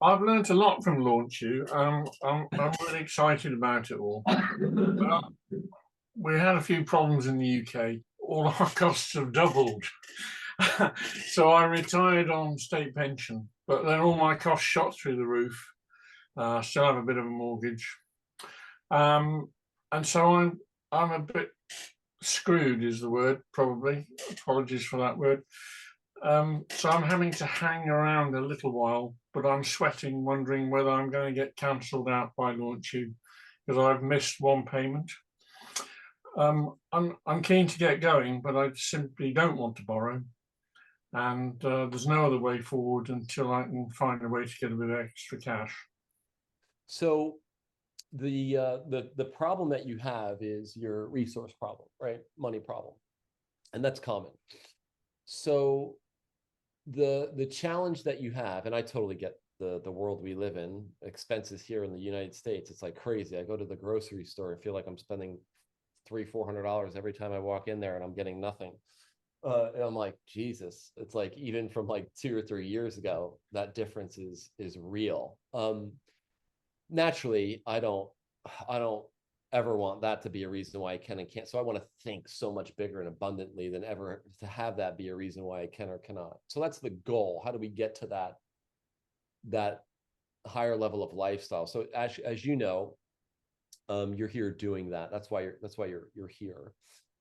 I've learnt a lot from Launch You. I'm really excited about it all. But we had a few problems in the UK. All our costs have doubled. So I retired on state pension, but then all my costs shot through the roof. Still have a bit of a mortgage. And so I'm a bit screwed is the word, probably. Apologies for that word. So I'm having to hang around a little while, but I'm sweating, wondering whether I'm going to get cancelled out by Launch You because I've missed one payment. I'm keen to get going, but I simply don't want to borrow, and there's no other way forward until I can find a way to get a bit of extra cash. So the problem that you have is your resource problem, right? Money problem, and that's common. So the challenge that you have, and I totally get the world we live in, expenses here in the United States, it's like crazy. I go to the grocery store and feel like I'm spending $300-400 every time I walk in there, and I'm getting nothing. And I'm like, Jesus, it's like even from like 2 or 3 years ago, that difference is real. Naturally, I don't ever want that to be a reason why I can and can't. So I want to think so much bigger and abundantly than ever to have that be a reason why I can or cannot. So that's the goal. How do we get to that higher level of lifestyle? So as you know, you're here doing that. That's why you're here.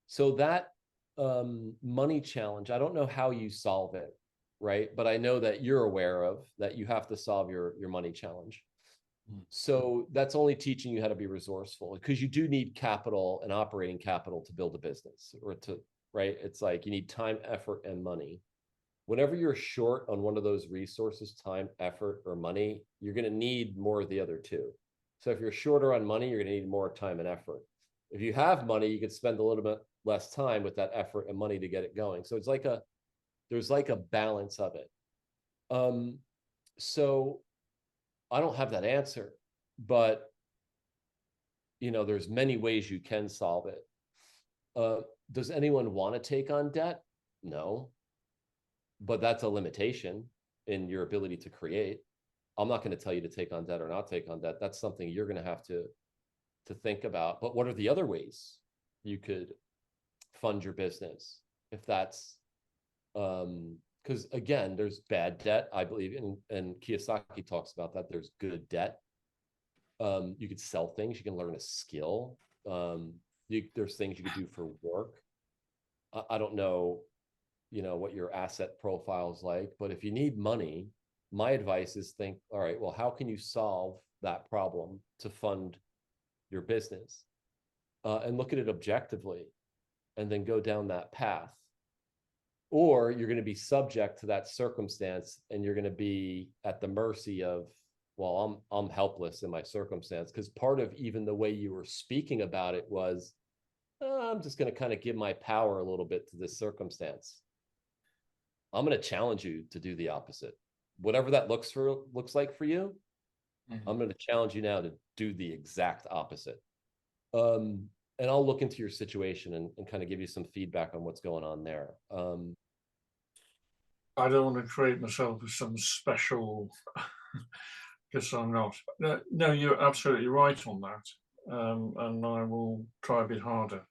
So that money challenge, I don't know how you solve it, right? But I know that you're aware of that you have to solve your money challenge. So that's only teaching you how to be resourceful, because you do need capital and operating capital to build a business, or to, right? It's like you need time, effort, and money. Whenever you're short on one of those resources, time, effort, or money, you're going to need more of the other two. So if you're shorter on money, you're going to need more time and effort. If you have money, you could spend a little bit less time with that effort and money to get it going. So it's like there's like a balance of it. So I don't have that answer, but there's many ways you can solve it. Does anyone want to take on debt? No, but that's a limitation in your ability to create. I'm not going to tell you to take on debt or not take on debt. That's something you're going to have to think about. But what are the other ways you could fund your business? If that's because again, there's bad debt, I believe, and Kiyosaki talks about that. There's good debt. You could sell things. You can learn a skill. There's things you could do for work. I don't know, what your asset profile is like, but if you need money, my advice is think, all right, well, how can you solve that problem to fund your business? And look at it objectively, and then go down that path. Or you're going to be subject to that circumstance, and you're going to be at the mercy of, well, I'm helpless in my circumstance. Because part of even the way you were speaking about it was, I'm just going to kind of give my power a little bit to this circumstance. I'm going to challenge you to do the opposite. Whatever that looks like for you, I'm going to challenge you now to do the exact opposite. And I'll look into your situation and kind of give you some feedback on what's going on there. I don't want to create myself as some special, because I'm not. No, you're absolutely right on that, and I will try a bit harder.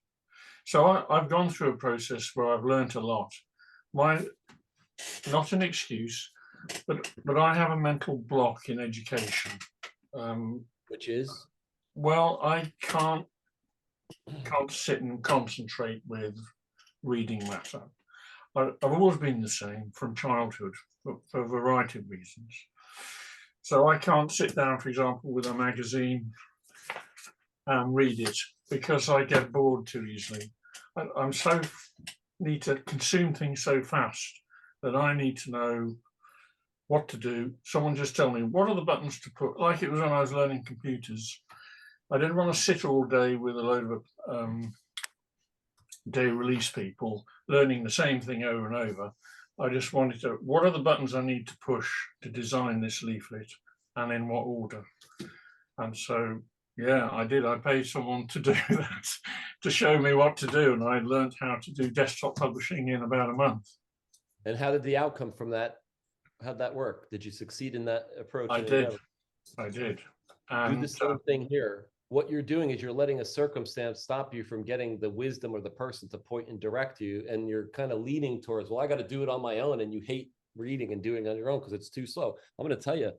So I've gone through a process where I've learnt a lot. Not an excuse, but I have a mental block in education. Which is? Well, I can't sit and concentrate with reading matter. I've always been the same from childhood for a variety of reasons. So I can't sit down, for example, with a magazine and read it because I get bored too easily. I'm so need to consume things so fast that I need to know what to do. Someone just tell me, what are the buttons to put? Like it was when I was learning computers. I didn't want to sit all day with a load of day release people learning the same thing over and over. I just wanted to, what are the buttons I need to push to design this leaflet, and in what order? And so, yeah, I did. I paid someone to do that, to show me what to do. And I learned how to do desktop publishing in about a month. And how did the outcome from that How'd that work? Did you succeed in that approach? I in did. endeavor? I did. Do the And same thing here. What you're doing is you're letting a circumstance stop you from getting the wisdom or the person to point and direct you. And you're kind of leaning towards, well, I got to do it on my own. And you hate reading and doing it on your own because it's too slow. I'm going to tell you,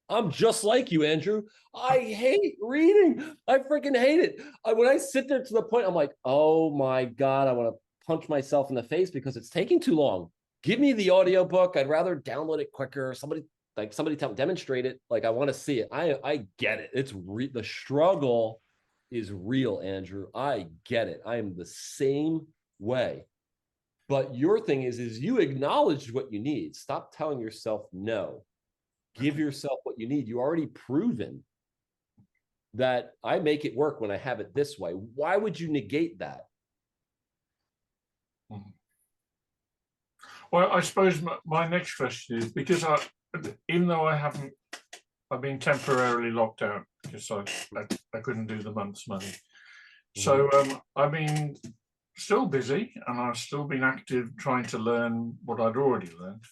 I'm just like you, Andrew. I hate reading. I freaking hate it. When I sit there to the point, I'm like, oh my God, I want to punch myself in the face because it's taking too long. Give me the audiobook. I'd rather download it quicker. Somebody demonstrate it. Like, I want to see it. I get it. It's the struggle is real, Andrew. I get it. I am the same way. But your thing is you acknowledged what you need. Stop telling yourself no. Give yourself what you need. You already proven that I make it work when I have it this way. Why would you negate that? well, I suppose my next question is, because even though I've been temporarily locked out because I couldn't do the month's money. So I've been still busy, and I've still been active trying to learn what I'd already learned.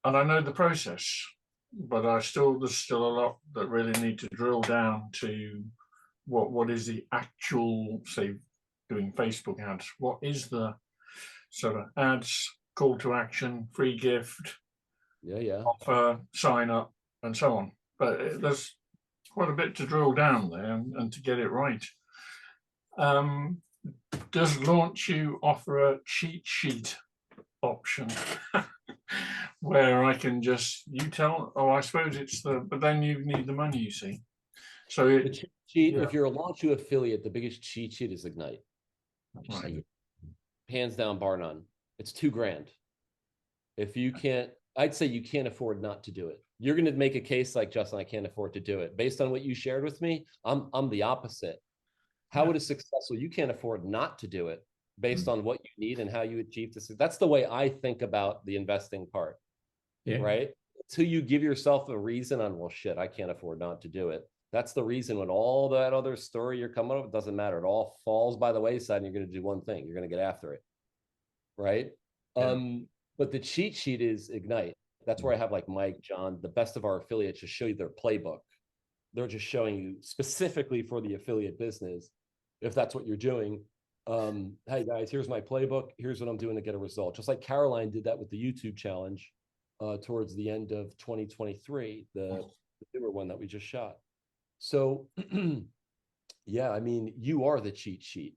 And I know the process, but there's still a lot that really need to drill down to what is the actual, say, doing Facebook ads. What is the sort of ads, call to action, free gift, offer, sign up, and so on. But there's quite a bit to drill down there and to get it right. Does LaunchU offer a cheat sheet option where I can just, I suppose it's but then you need the money, you see. So the cheat sheet, if you're a LaunchU affiliate, the biggest cheat sheet is Ignite. Right. Hands down, bar none. It's $2,000. If you can't, I'd say you can't afford not to do it. You're going to make a case like, Justin, I can't afford to do it. Based on what you shared with me, I'm the opposite. How it is successful, you can't afford not to do it based on what you need and how you achieve this. That's the way I think about the investing part, right? Until you give yourself a reason on, well, shit, I can't afford not to do it. That's the reason when all that other story you're coming up with doesn't matter. It all falls by the wayside and you're going to do one thing. You're going to get after it, right? But the cheat sheet is Ignite. That's where I have like Mike, John, the best of our affiliates just show you their playbook. They're just showing you specifically for the affiliate business, if that's what you're doing. Hey guys, here's my playbook. Here's what I'm doing to get a result. Just like Caroline did that with the YouTube challenge towards the end of 2023, the newer one that we just shot. So yeah, I mean, you are the cheat sheet.